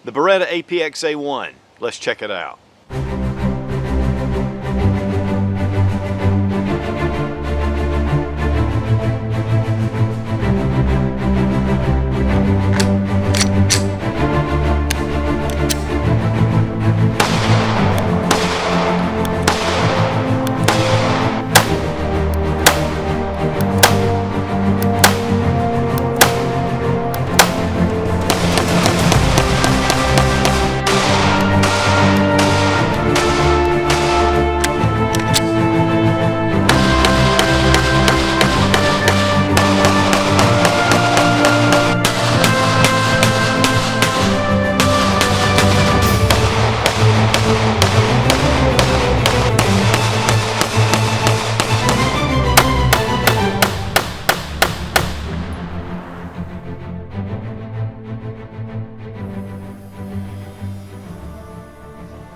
The Beretta APX A1. Let's check it out.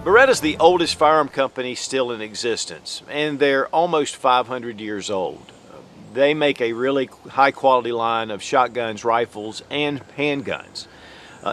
Beretta's the oldest firearm company still in existence, and they're almost 500 years old. They make a really high quality line of shotguns, rifles, and handguns.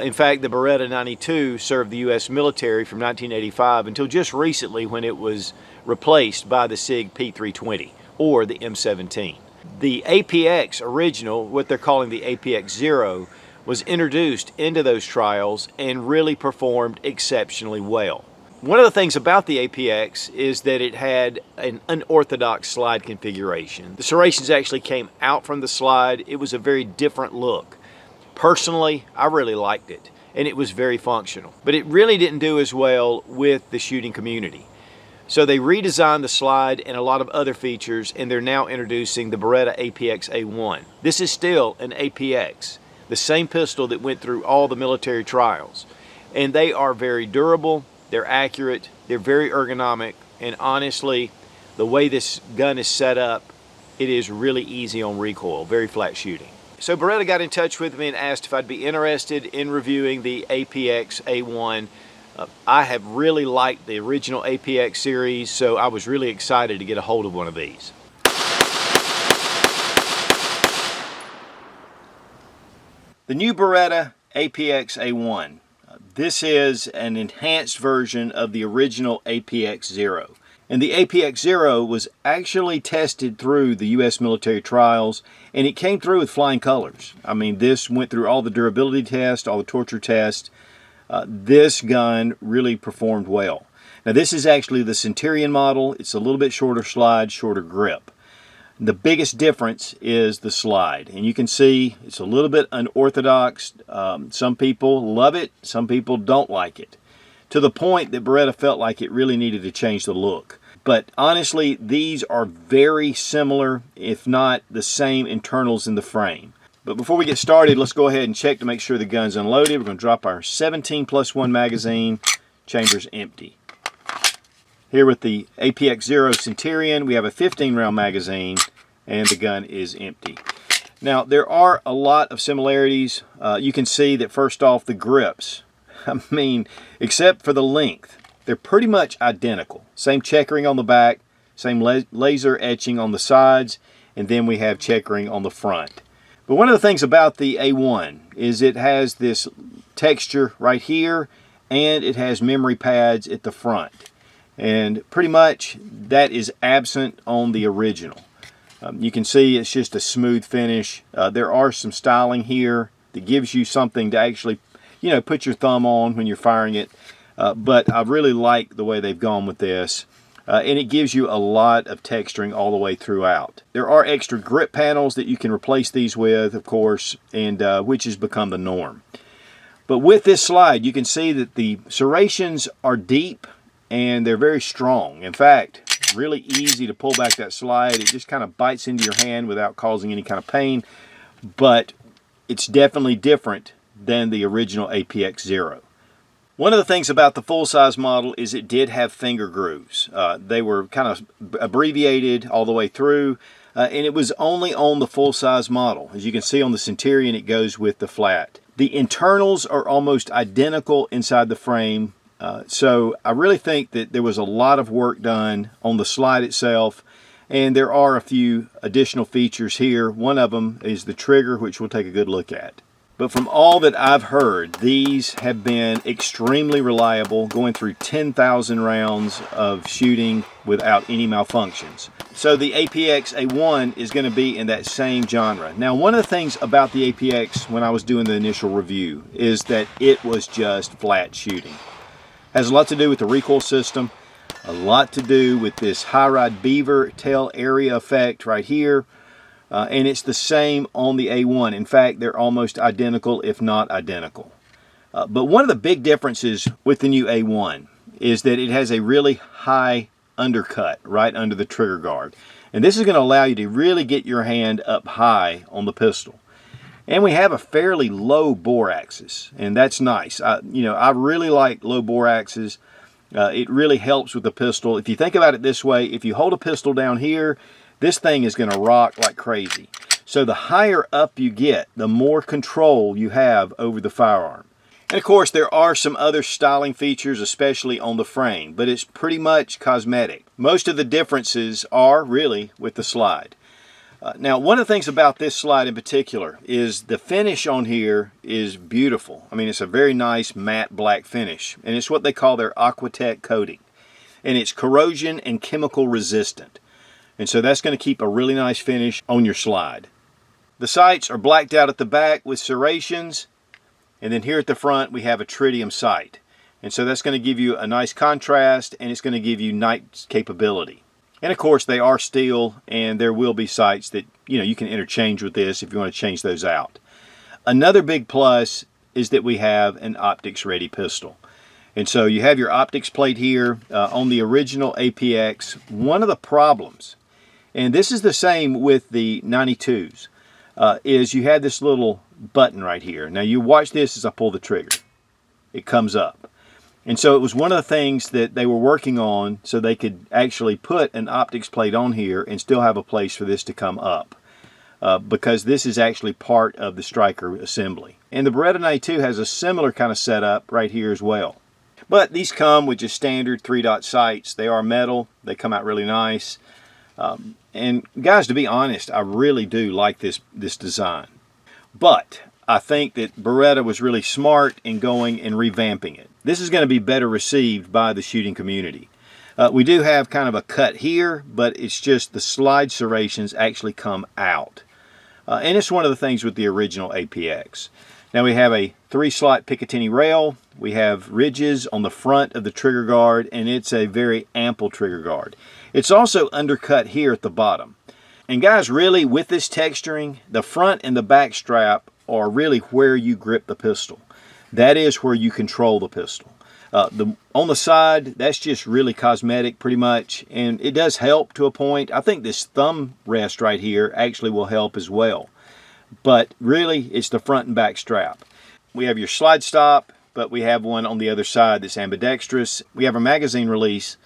In fact, the Beretta 92 served the U.S. military from 1985 until just recently when it was replaced by the SIG P320 or the M17. The APX original, what they're calling the APX 0, was introduced into those trials and really performed exceptionally well. One of the things about the APX is that it had an unorthodox slide configuration. The serrations actually came out from the slide. It was a very different look. Personally, I really liked it, and it was very functional. But it really didn't do as well with the shooting community. So they redesigned the slide and a lot of other features, and they're now introducing the Beretta APX A1. This is still an APX, the same pistol that went through all the military trials. And they are very durable. They're accurate, they're very ergonomic, and honestly, the way this gun is set up, it is really easy on recoil, very flat shooting. So Beretta got in touch with me and asked if I'd be interested in reviewing the APX A1. I have really liked the original APX series, so I was really excited to get a hold of one of these. The new Beretta APX A1. This is an enhanced version of the original APX 0. And the APX 0 was actually tested through the U.S. military trials, and it came through with flying colors. I mean, this went through all the durability tests, all the torture tests. This gun really performed well. Now, this is actually the Centurion model. It's a little bit shorter slide, shorter grip. The biggest difference is the slide, and you can see it's a little bit unorthodox. Some people love it, some people don't like it, to the point that Beretta felt like it really needed to change the look. But honestly, these are very similar, if not the same internals in the frame. But before we get started, let's go ahead and check to make sure the gun's unloaded. We're going to drop our 17+1 magazine, chamber's empty. Here with the APX 0 Centurion, we have a 15-round magazine, and the gun is empty. Now, there are a lot of similarities. You can see that first off, the grips. I mean, except for the length, they're pretty much identical. Same checkering on the back, same laser etching on the sides, and then we have checkering on the front. But one of the things about the A1 is it has this texture right here, and it has memory pads at the front. And pretty much that is absent on the original. You can see it's just a smooth finish. There are some styling here that gives you something to actually, put your thumb on when you're firing it. But I really like the way they've gone with this. And it gives you a lot of texturing all the way throughout. There are extra grip panels that you can replace these with, of course, and which has become the norm. But with this slide, you can see that the serrations are deep and they're very strong. In fact, really easy to pull back that slide. It just kind of bites into your hand without causing any kind of pain, but it's definitely different than the original APX 0. One of the things about the full-size model is it did have finger grooves. They were kind of abbreviated all the way through, and it was only on the full-size model. As you can see on the Centurion, it goes with the flat. The internals are almost identical inside the frame. So I really think that there was a lot of work done on the slide itself, and there are a few additional features here. One of them is the trigger, which we'll take a good look at. But from all that I've heard, these have been extremely reliable, going through 10,000 rounds of shooting without any malfunctions. So the APX A1 is going to be in that same genre. Now, one of the things about the APX when I was doing the initial review is that it was just flat shooting. Has a lot to do with the recoil system, a lot to do with this high ride beaver tail area effect right here. And it's the same on the A1. In fact, they're almost identical, if not identical. But one of the big differences with the new A1 is that it has a really high undercut right under the trigger guard. And this is going to allow you to really get your hand up high on the pistol. And we have a fairly low bore axis, and that's nice. I really like low bore axes. It really helps with the pistol. If you think about it this way, if you hold a pistol down here, this thing is going to rock like crazy. So the higher up you get, the more control you have over the firearm. And of course, there are some other styling features, especially on the frame, but it's pretty much cosmetic. Most of the differences are really with the slide. Now, one of the things about this slide in particular is the finish on here is beautiful. I mean, it's a very nice matte black finish, and it's what they call their Aquatech coating. And it's corrosion and chemical resistant. And so that's going to keep a really nice finish on your slide. The sights are blacked out at the back with serrations. And then here at the front, we have a tritium sight. And so that's going to give you a nice contrast, and it's going to give you night capability. And of course, they are steel, and there will be sights that you can interchange with this if you want to change those out. Another big plus is that we have an optics ready pistol. And so you have your optics plate here on the original APX. One of the problems, and this is the same with the 92s, is you had this little button right here. Now you watch this as I pull the trigger. It comes up. And so it was one of the things that they were working on so they could actually put an optics plate on here and still have a place for this to come up. Because this is actually part of the striker assembly. And the Beretta 92 has a similar kind of setup right here as well. But these come with just standard 3-dot sights. They are metal. They come out really nice. And guys, to be honest, I really do like this design. But I think that Beretta was really smart in going and revamping it. This is going to be better received by the shooting community. We do have kind of a cut here, but it's just the slide serrations actually come out. And it's one of the things with the original APX. Now we have a 3-slot Picatinny rail. We have ridges on the front of the trigger guard, and it's a very ample trigger guard. It's also undercut here at the bottom. And guys, really, with this texturing, the front and the back strap are really where you grip the pistol. That is where you control the pistol. On the side, that's just really cosmetic pretty much, and it does help to a point. I think this thumb rest right here actually will help as well. But really, it's the front and back strap. We have your slide stop, but we have one on the other side that's ambidextrous. We have a magazine release,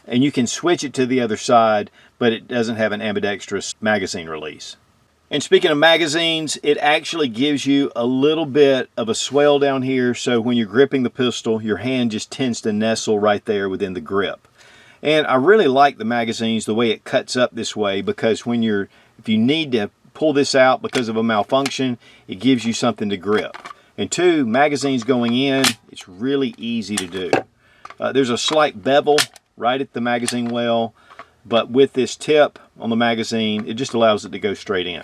and you can switch it to the other side, but it doesn't have an ambidextrous magazine release. And speaking of magazines, it actually gives you a little bit of a swell down here, so when you're gripping the pistol, your hand just tends to nestle right there within the grip. And I really like the magazines, the way it cuts up this way, because if you need to pull this out because of a malfunction, it gives you something to grip. And 2, magazines going in, it's really easy to do. There's a slight bevel right at the magazine well, but with this tip on the magazine, it just allows it to go straight in.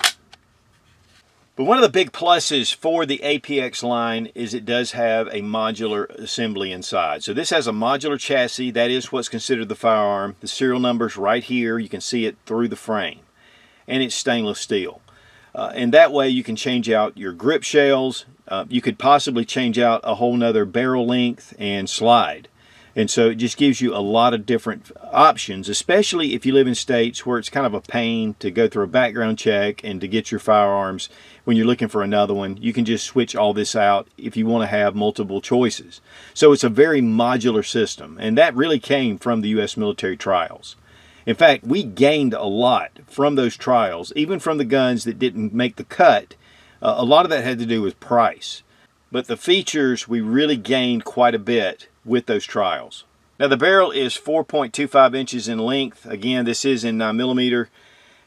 But one of the big pluses for the APX line is it does have a modular assembly inside. So this has a modular chassis. That is what's considered the firearm. The serial number's right here. You can see it through the frame. And it's stainless steel. And that way you can change out your grip shells. You could possibly change out a whole nother barrel length and slide. And so it just gives you a lot of different options, especially if you live in states where it's kind of a pain to go through a background check and to get your firearms when you're looking for another one. You can just switch all this out if you want to have multiple choices. So it's a very modular system, and that really came from the U.S. military trials. In fact, we gained a lot from those trials, even from the guns that didn't make the cut. A lot of that had to do with price. But the features, we really gained quite a bit with those trials. Now the barrel is 4.25 inches in length. Again, this is in 9mm,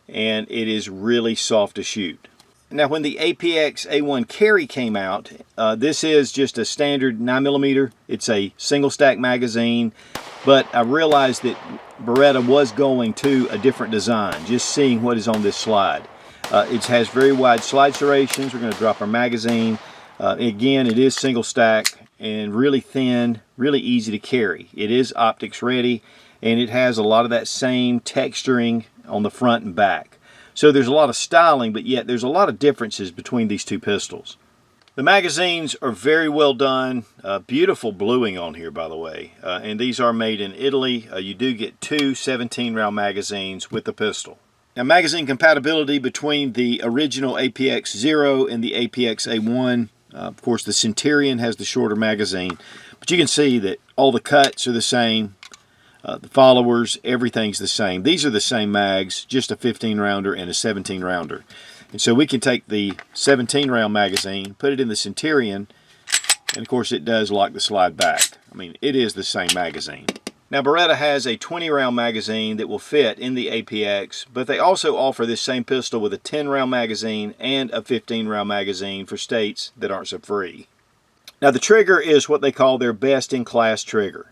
and it is really soft to shoot. Now when the APX A1 carry came out, this is just a standard 9mm. It's a single stack magazine, but I realized that Beretta was going to a different design, just seeing what is on this slide. It has very wide slide serrations. We're going to drop our magazine. Again, it is single stack and really thin, really easy to carry. It is optics ready, and it has a lot of that same texturing on the front and back. So there's a lot of styling, but yet there's a lot of differences between these two pistols. The magazines are very well done. Beautiful bluing on here, by the way. And these are made in Italy. You do get two 17-round magazines with the pistol. Now, magazine compatibility between the original APX 0 and the APX A1. Of course, the Centurion has the shorter magazine, but you can see that all the cuts are the same. The followers, everything's the same. These are the same mags, just a 15-rounder and a 17-rounder. And so we can take the 17-round magazine, put it in the Centurion, and of course it does lock the slide back. I mean, it is the same magazine. Now, Beretta has a 20-round magazine that will fit in the APX, but they also offer this same pistol with a 10-round magazine and a 15-round magazine for states that aren't so free. Now, the trigger is what they call their best-in-class trigger.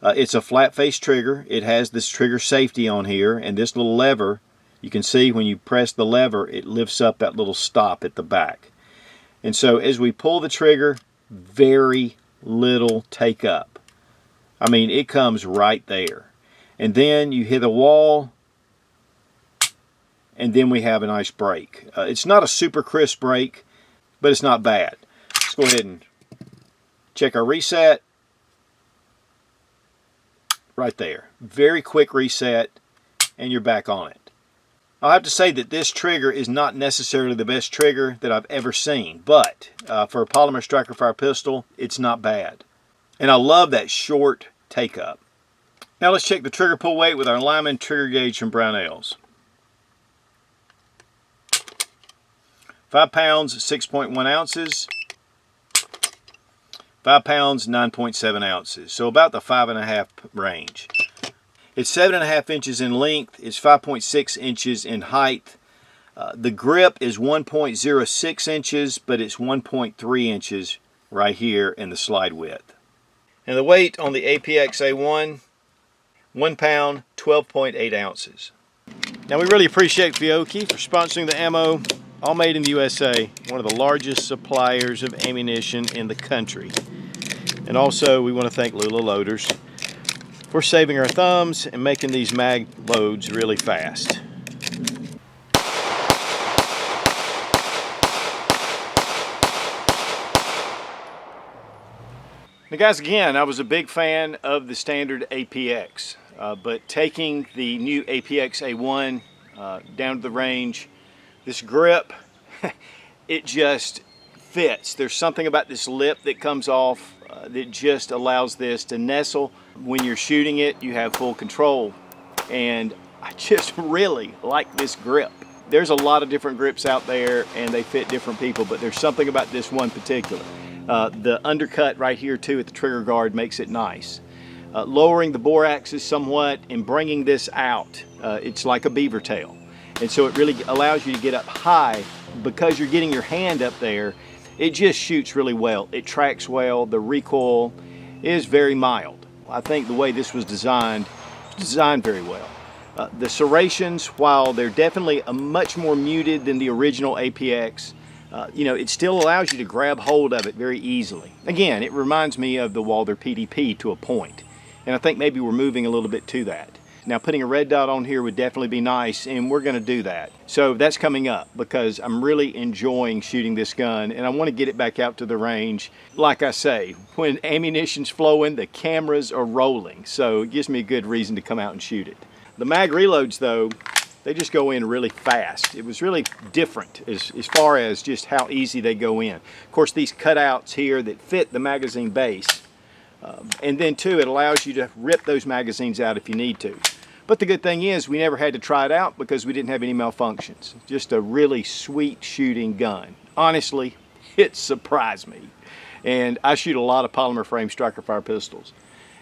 It's a flat-face trigger. It has this trigger safety on here, and this little lever, you can see when you press the lever, it lifts up that little stop at the back. And so as we pull the trigger, very little take up. I mean, it comes right there. And then you hit a wall, and then we have a nice break. It's not a super crisp break, but it's not bad. Let's go ahead and check our reset. Right there. Very quick reset, and you're back on it. I'll have to say that this trigger is not necessarily the best trigger that I've ever seen, but for a polymer striker fire pistol, it's not bad. And I love that short take up. Now let's check the trigger pull weight with our Lyman trigger gauge from Brownells. 5 pounds, 6.1 ounces. 5 pounds, 9.7 ounces. So about the 5.5 range. It's 7.5 inches in length. It's 5.6 inches in height. The grip is 1.06 inches, but it's 1.3 inches right here in the slide width. And the weight on the APX A1, 1 pound, 12.8 ounces. Now, we really appreciate Fiocchi for sponsoring the ammo, all made in the USA, one of the largest suppliers of ammunition in the country. And also, we want to thank Lula Loaders for saving our thumbs and making these mag loads really fast. Now guys, again, I was a big fan of the standard APX, but taking the new APX A1 down to the range, this grip, it just fits. There's something about this lip that comes off that just allows this to nestle. When you're shooting it, you have full control, and I just really like this grip. There's a lot of different grips out there and they fit different people, but there's something about this one particular. The undercut right here too at the trigger guard makes it nice. Lowering the bore axis somewhat and bringing this out, it's like a beaver tail. And so it really allows you to get up high because you're getting your hand up there. It just shoots really well. It tracks well. The recoil is very mild. I think the way this was designed very well. The serrations, while they're definitely much more muted than the original APX, you know, it still allows you to grab hold of it very easily. Again, it reminds me of the Walther PDP to a point, and I think maybe we're moving a little bit to that. Now, putting a red dot on here would definitely be nice, and we're going to do that. So that's coming up because I'm really enjoying shooting this gun, and I want to get it back out to the range. Like I say, when ammunition's flowing, the cameras are rolling, so it gives me a good reason to come out and shoot it. The mag reloads, though, they just go in really fast. It was really different as far as just how easy they go in. Of course, these cutouts here that fit the magazine base, and then too, it allows you to rip those magazines out if you need to. But the good thing is we never had to try it out because we didn't have any malfunctions. Just a really sweet shooting gun. Honestly, it surprised me. And I shoot a lot of polymer frame striker fire pistols,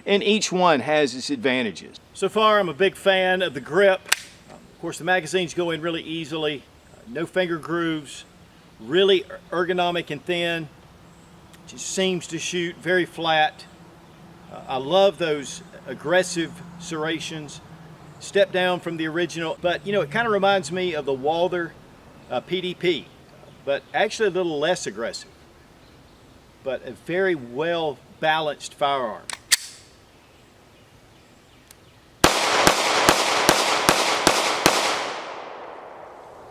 and each one has its advantages. So far, I'm a big fan of the grip. Of course, the magazines go in really easily. No finger grooves. really ergonomic and thin. Just seems to shoot very flat. I love those aggressive serrations. Step down from the original, but you know, it kind of reminds me of the Walther PDP, but actually a little less aggressive, but a very well balanced firearm.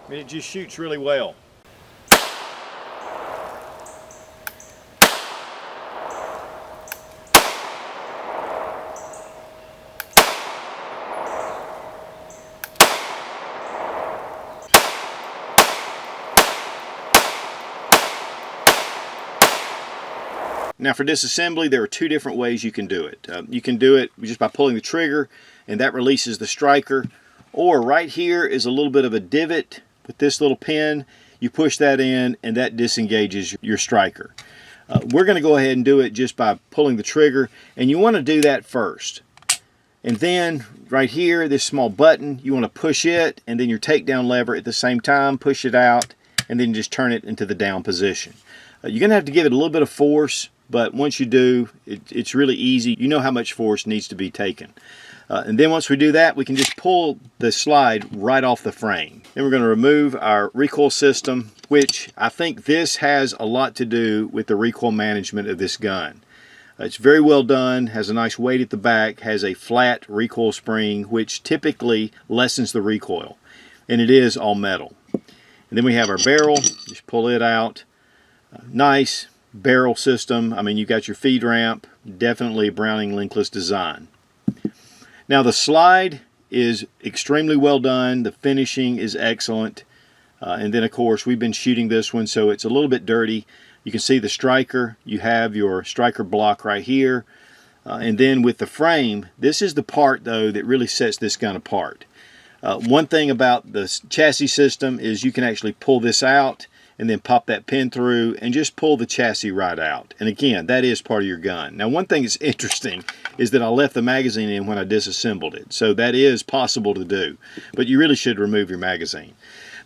I mean, it just shoots really well. Now for disassembly, there are two different ways you can do it. You can do it just by pulling the trigger, and that releases the striker. Or right here is a little bit of a divot with this little pin. You push that in, and that disengages your striker. We're going to go ahead and do it just by pulling the trigger, and you want to do that first. And then right here, this small button, you want to push it, and then your takedown lever at the same time, push it out, and then just turn it into the down position. You're going to have to give it a little bit of force, but once you do, it's really easy. You know how much force needs to be taken. And then once we do that, we can just pull the slide right off the frame. Then we're going to remove our recoil system, which I think this has a lot to do with the recoil management of this gun. It's very well done, has a nice weight at the back, has a flat recoil spring, which typically lessens the recoil. And it is all metal. And then we have our barrel. Just pull it out. Nice barrel system. I mean, you got your feed ramp, definitely a Browning linkless design. Now the slide is extremely well done. The finishing is excellent. And then of course we've been shooting this one, so it's a little bit dirty. You can see the striker. You have your striker block right here. And then with the frame, this is the part though that really sets this gun apart. One thing about the chassis system is you can actually pull this out and then pop that pin through and just pull the chassis right out. And again, that is part of your gun. Now one thing that's interesting is that I left the magazine in when I disassembled it. So that is possible to do, but you really should remove your magazine.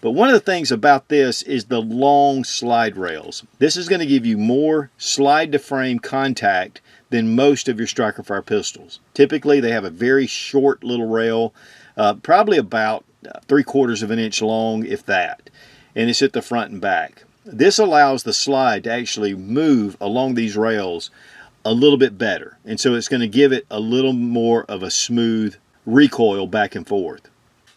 But one of the things about this is the long slide rails. This is going to give you more slide to frame contact than most of your striker fire pistols. Typically they have a very short little rail, probably about 3/4 of an inch long, if that. And it's at the front and back. This allows the slide to actually move along these rails a little bit better. And so it's going to give it a little more of a smooth recoil back and forth.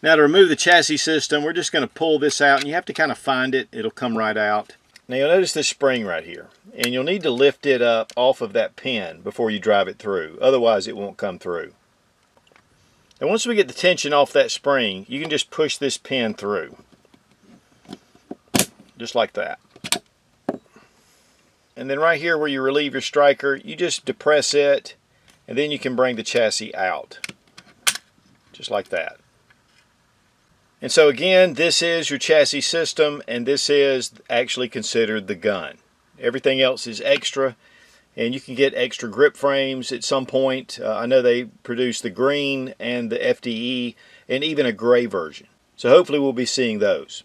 Now to remove the chassis system, we're just going to pull this out, and you have to kind of find it. It'll come right out. Now you'll notice this spring right here, and you'll need to lift it up off of that pin before you drive it through. Otherwise it won't come through. And once we get the tension off that spring, you can just push this pin through. Just like that. And then right here where you relieve your striker, you just depress it, and then you can bring the chassis out. Just like that. And so again, this is your chassis system, and this is actually considered the gun. Everything else is extra, and you can get extra grip frames at some point. I know they produce the green and the FDE and even a gray version. So hopefully we'll be seeing those.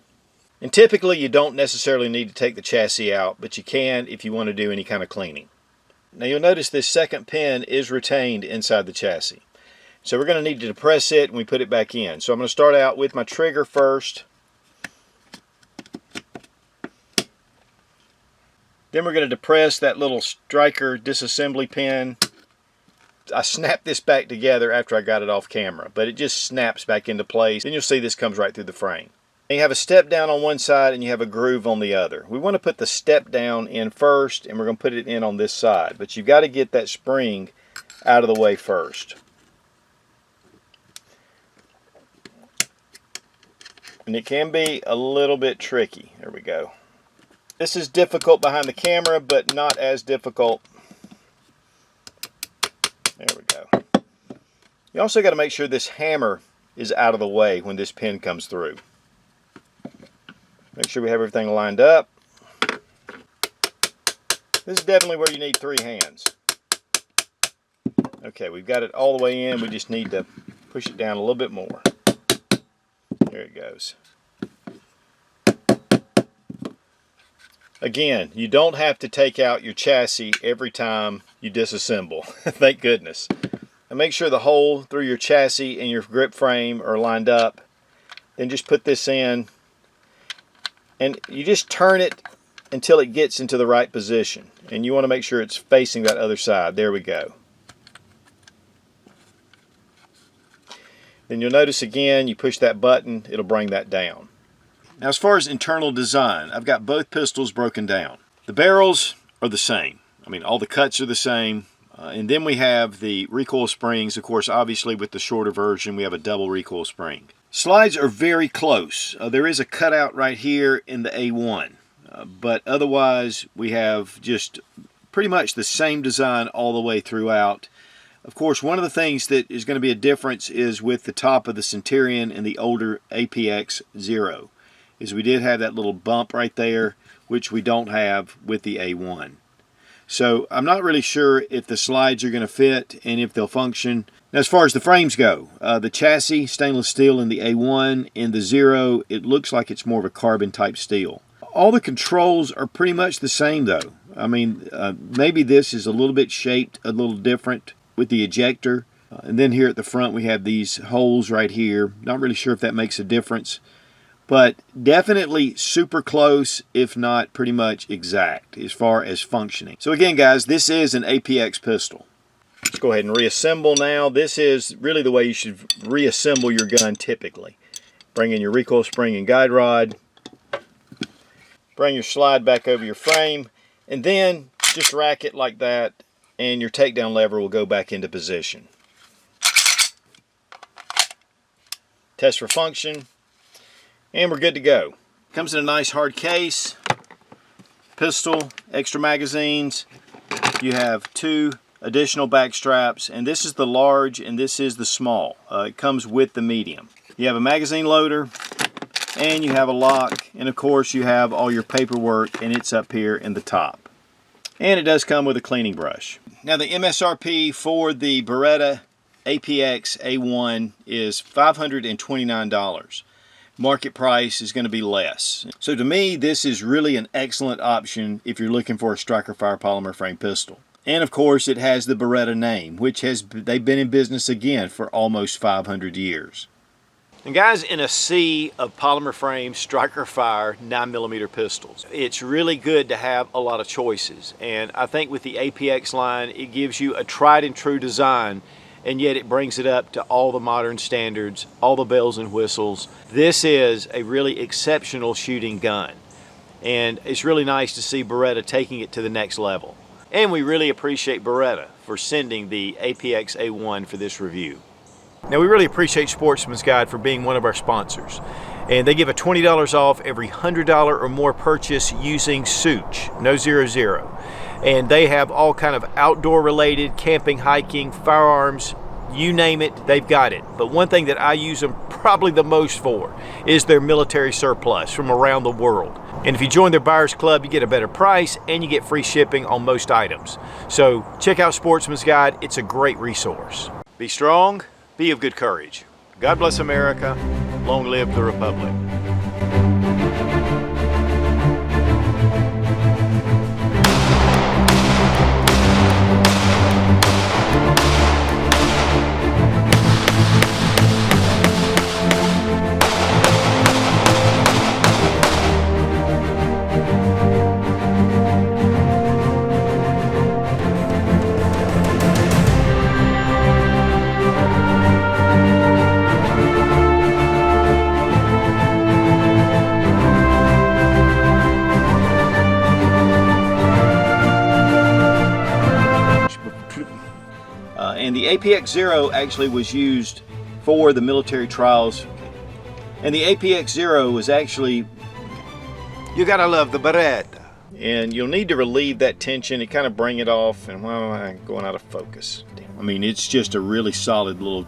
And typically you don't necessarily need to take the chassis out, but you can if you want to do any kind of cleaning. Now you'll notice this second pin is retained inside the chassis. So we're going to need to depress it when we put it back in. So I'm going to start out with my trigger first. Then we're going to depress that little striker disassembly pin. I snapped this back together after I got it off camera, but it just snaps back into place. And you'll see this comes right through the frame. You have a step down on one side and you have a groove on the other. We want to put the step down in first, and we're going to put it in on this side. But you've got to get that spring out of the way first. And it can be a little bit tricky. There we go. This is difficult behind the camera, but not as difficult. There we go. You also got to make sure this hammer is out of the way when this pin comes through. Make sure we have everything lined up. This is definitely where you need 3 hands. Okay, we've got it all the way in. We just need to push it down a little bit more. There it goes. Again, you don't have to take out your chassis every time you disassemble. Thank goodness. And make sure the hole through your chassis and your grip frame are lined up. Then just put this in, and you just turn it until it gets into the right position. And you want to make sure it's facing that other side. There we go. Then you'll notice again, you push that button, it'll bring that down. Now as far as internal design, I've got both pistols broken down. The barrels are the same. I mean, all the cuts are the same. And then we have the recoil springs. Of course, obviously with the shorter version, we have a double recoil spring. Slides are very close. There is a cutout right here in the A1. But otherwise, we have just pretty much the same design all the way throughout. Of course, one of the things that is going to be a difference is with the top of the Centurion and the older APX A1. Is we did have that little bump right there, which we don't have with the A1. So I'm not really sure if the slides are going to fit and if they'll function. Now, as far as the frames go, the chassis, stainless steel in the A1. In the Zero, it looks like it's more of a carbon type steel. All the controls are pretty much the same though. I mean, maybe this is a little bit shaped a little different with the ejector. And then here at the front we have these holes right here. Not really sure if that makes a difference. But definitely super close, if not pretty much exact as far as functioning. So again guys, this is an APX pistol. Let's go ahead and reassemble now. This is really the way you should reassemble your gun typically. Bring in your recoil spring and guide rod. Bring your slide back over your frame. And then just rack it like that and your takedown lever will go back into position. Test for function. And we're good to go. Comes in a nice hard case, pistol, extra magazines. You have 2 additional back straps, and this is the large and this is the small. It comes with the medium. You have a magazine loader, and you have a lock, and of course you have all your paperwork, and it's up here in the top. And it does come with a cleaning brush. Now the MSRP for the Beretta APX A1 is $529. Market price is going to be less. So to me, this is really an excellent option if you're looking for a striker fire polymer frame pistol. And of course, it has the Beretta name, which they've been in business again for almost 500 years. And guys, in a sea of polymer frame striker fire 9mm pistols, it's really good to have a lot of choices. And I think with the APX line, it gives you a tried and true design, and yet it brings it up to all the modern standards, all the bells and whistles. This is a really exceptional shooting gun, and it's really nice to see Beretta taking it to the next level. And we really appreciate Beretta for sending the APX A1 for this review. Now we really appreciate Sportsman's Guide for being one of our sponsors, and they give a $20 off every $100 or more purchase using Sootch, no 00. And they have all kind of outdoor related, camping, hiking, firearms, you name it, they've got it. But one thing that I use them probably the most for is their military surplus from around the world. And if you join their buyers club, you get a better price and you get free shipping on most items. So check out Sportsman's Guide, it's a great resource. Be strong, be of good courage. God bless America, long live the Republic. And the APX Zero actually was used for the military trials. And the APX Zero was actually... You gotta love the Beretta. And you'll need to relieve that tension and kind of bring it off. And why am I going out of focus? I mean, it's just a really solid little